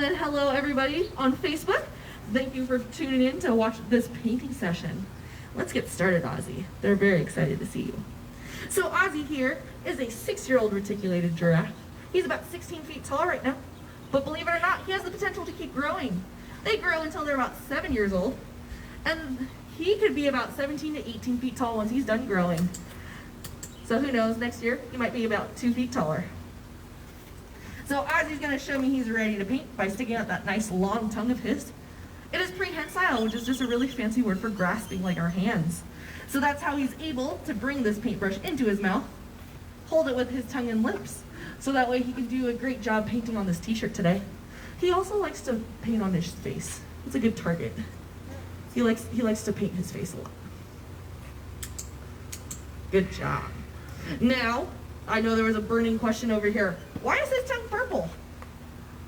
then hello everybody on Facebook. Thank you for tuning in to watch this painting session. Let's get started, Ozzie. They're very excited to see you. So Ozzie here is a 6-year-old reticulated giraffe. He's about 16 feet tall right now, but believe it or not, he has the potential to keep growing. They grow until they're about 7 years old, and he could be about 17 to 18 feet tall once he's done growing. So who knows, next year he might be about 2 feet taller. So Ozzie's gonna show me he's ready to paint by sticking out that nice long tongue of his. It is prehensile, which is just a really fancy word for grasping like our hands. So that's how he's able to bring this paintbrush into his mouth, hold it with his tongue and lips, so that way he can do a great job painting on this t-shirt today. He also likes to paint on his face. It's a good target. He likes to paint his face a lot. Good job. Now, I know there was a burning question over here. Why is his tongue purple?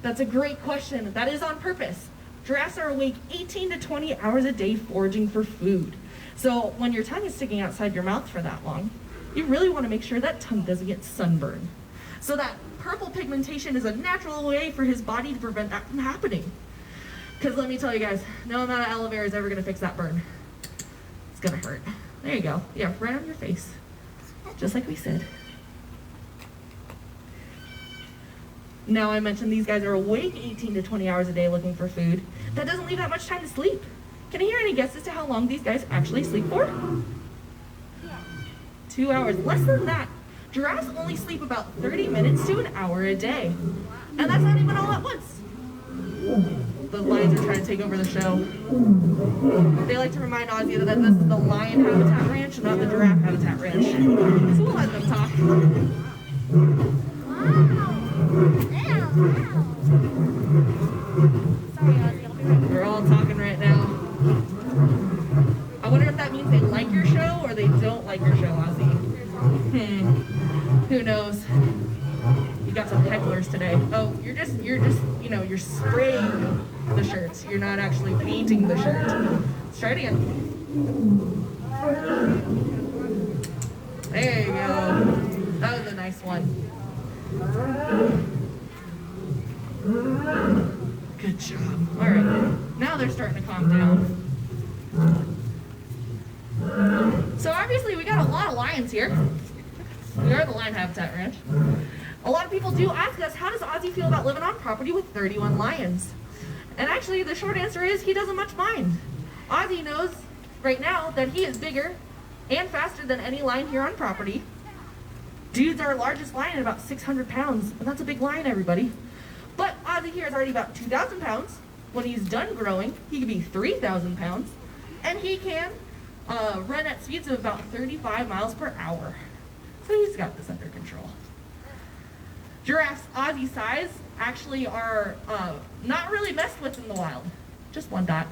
That's a great question. That is on purpose. Giraffes are awake 18 to 20 hours a day foraging for food. So when your tongue is sticking outside your mouth for that long, you really want to make sure that tongue doesn't get sunburned. So that purple pigmentation is a natural way for his body to prevent that from happening. Because let me tell you guys, no amount of aloe vera is ever going to fix that burn. It's going to hurt. There you go. Yeah, right on your face. Just like we said. Now I mentioned these guys are awake 18 to 20 hours a day looking for food. That doesn't leave that much time to sleep. Can I hear any guesses to how long these guys actually sleep for? 2 hours, less than that. Giraffes only sleep about 30 minutes to an hour a day. And that's not even all at once. The lions are trying to take over the show. They like to remind Ozzie that this is the lion habitat ranch, not the giraffe habitat ranch. So we'll let them talk. Sorry, Ozzie, I'll be right back. We're all talking right now. I wonder if that means they like your show or they don't like your show, Ozzie. Who knows? You got some hecklers today. Oh, you're just, you're spraying the shirts. You're not actually painting the shirt. Let's try it again. There you go. That was a nice one. Good job. All right. Now they're starting to calm down. So obviously we got a lot of lions here. We are the lion habitat ranch. A lot of people do ask us, how does Ozzie feel about living on property with 31 lions? And actually the short answer is he doesn't much mind. Ozzie knows right now that he is bigger and faster than any lion here on property. Dude's our largest lion at about 600 pounds, and that's a big lion, everybody. But Ozzie here is already about 2,000 pounds. When he's done growing, he can be 3,000 pounds, and he can run at speeds of about 35 miles per hour. So he's got this under control. Giraffes Ozzie size actually are not really messed with in the wild. Just one dot.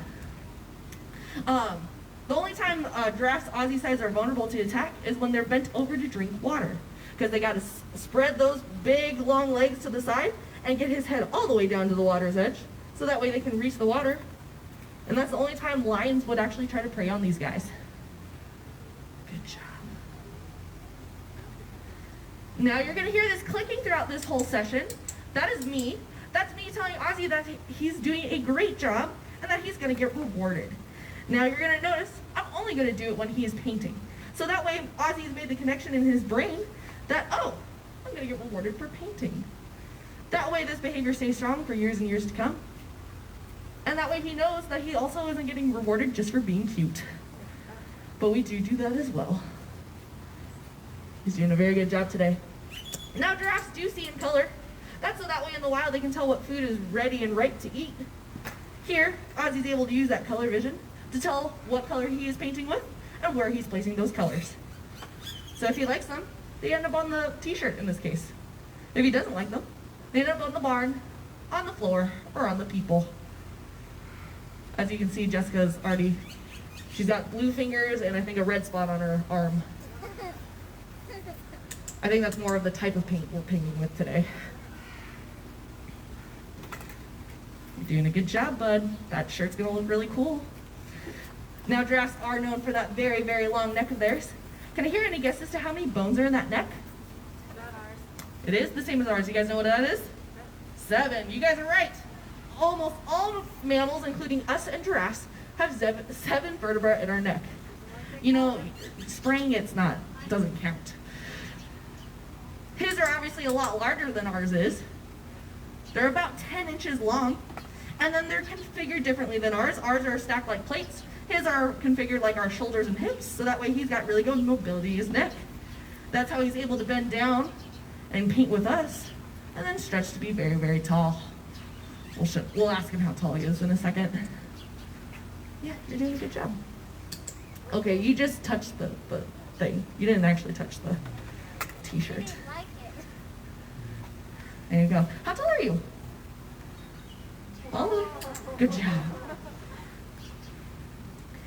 The only time giraffes Ozzie size are vulnerable to attack is when they're bent over to drink water, because they got to spread those big long legs to the side and get his head all the way down to the water's edge, so that way they can reach the water. And that's the only time lions would actually try to prey on these guys. Good job. Now you're going to hear this clicking throughout this whole session. That is me. That's me telling Ozzie that he's doing a great job and that he's going to get rewarded. Now you're going to notice I'm only going to do it when he is painting. So that way Ozzie's made the connection in his brain that, oh, I'm going to get rewarded for painting. That way this behavior stays strong for years and years to come. And that way he knows that he also isn't getting rewarded just for being cute. But we do that as well. He's doing a very good job today. Now giraffes do see in color. That's so that way in the wild they can tell what food is ready and ripe to eat. Here, Ozzie's able to use that color vision to tell what color he is painting with and where he's placing those colors. So if he likes them, they end up on the t-shirt in this case. If he doesn't like them, they end up on the barn, on the floor, or on the people. As you can see, Jessica's already, she's got blue fingers and I think a red spot on her arm. I think that's more of the type of paint we're painting with today. You're doing a good job, bud. That shirt's gonna look really cool. Now giraffes are known for that very, very long neck of theirs. Can I hear any guesses to how many bones are in that neck? About ours. It is the same as ours. You guys know what that is? 7. You guys are right. almost all mammals, including us and giraffes, have seven vertebrae in our neck. You know, spraying doesn't count. His are obviously a lot larger than ours is. They're about 10 inches long, and then they're configured differently than ours. Ours are stacked like plates. His are configured like our shoulders and hips, so that way he's got really good mobility in his neck. That's how he's able to bend down and paint with us, and then stretch to be very, very tall. We'll ask him how tall he is in a second. Yeah, you're doing a good job. Okay, you just touched the thing. You didn't actually touch the t-shirt. There you go. How tall are you? Oh, good job.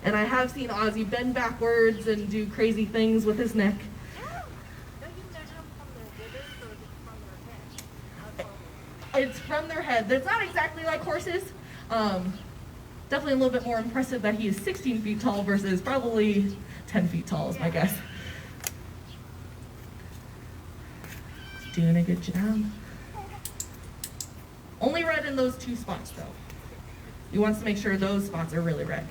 And I have seen Ozzie bend backwards and do crazy things with his neck. It's from their head. It's not exactly like horses. Definitely a little bit more impressive that he is 16 feet tall versus probably 10 feet tall is my guess. Doing a good job. Only red in those two spots though. He wants to make sure those spots are really red.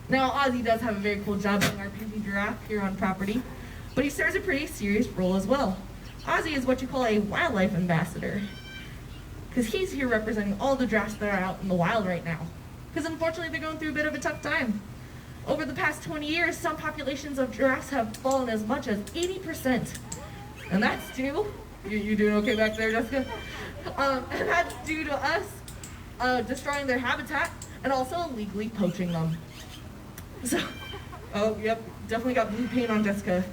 Now Ozzie does have a very cool job being our painting giraffe here on property, but he serves a pretty serious role as well. Ozzie is what you call a wildlife ambassador, because he's here representing all the giraffes that are out in the wild right now. Because unfortunately they're going through a bit of a tough time. Over the past 20 years, some populations of giraffes have fallen as much as 80%. And that's due, you doing okay back there, Jessica? And that's due to us destroying their habitat and also illegally poaching them. So, oh, yep, definitely got blue paint on Jessica.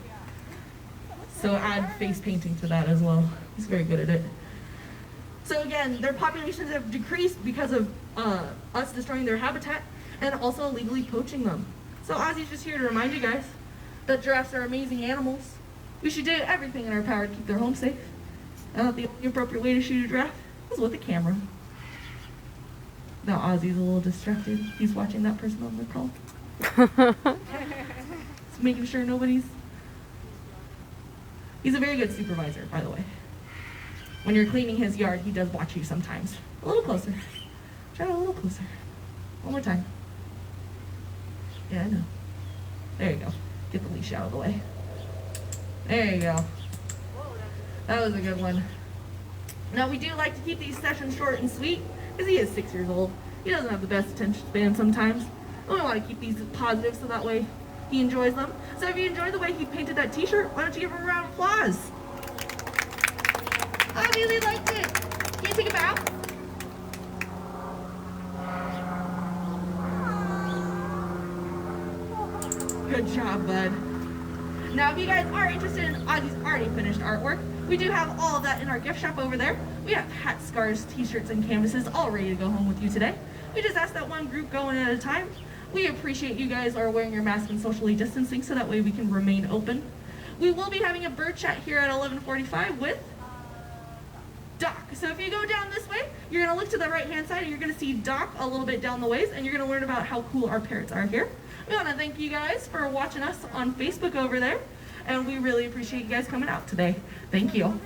So add face painting to that as well. He's very good at it. So again, their populations have decreased because of us destroying their habitat and also illegally poaching them. So Ozzie's just here to remind you guys that giraffes are amazing animals. We should do everything in our power to keep their home safe. And the only appropriate way to shoot a giraffe is with a camera. Now Ozzie's a little distracted. He's watching that person on the call. Just making sure He's a very good supervisor, by the way. When you're cleaning his yard, he does watch you sometimes. A little closer. Try a little closer. One more time. Yeah, I know. There you go. Get the leash out of the way. There you go. That was a good one. Now, we do like to keep these sessions short and sweet, because he is 6 years old. He doesn't have the best attention span sometimes. We want to keep these positive so that way he enjoys them. So if you enjoyed the way he painted that t-shirt, why don't you give him a round of applause? I really liked it. Can you take a bow? Good job, bud. Now, if you guys are interested in Ozzie's already finished artwork, we do have all of that in our gift shop over there. We have hats, scarves, t-shirts, and canvases all ready to go home with you today. We just ask that one group go in at a time. We appreciate you guys are wearing your mask and socially distancing so that way we can remain open. We will be having a bird chat here at 11:45 with Doc. So if you go down this way, you're going to look to the right-hand side and you're going to see Doc a little bit down the ways, and you're going to learn about how cool our parrots are here. We want to thank you guys for watching us on Facebook over there, and we really appreciate you guys coming out today. Thank you.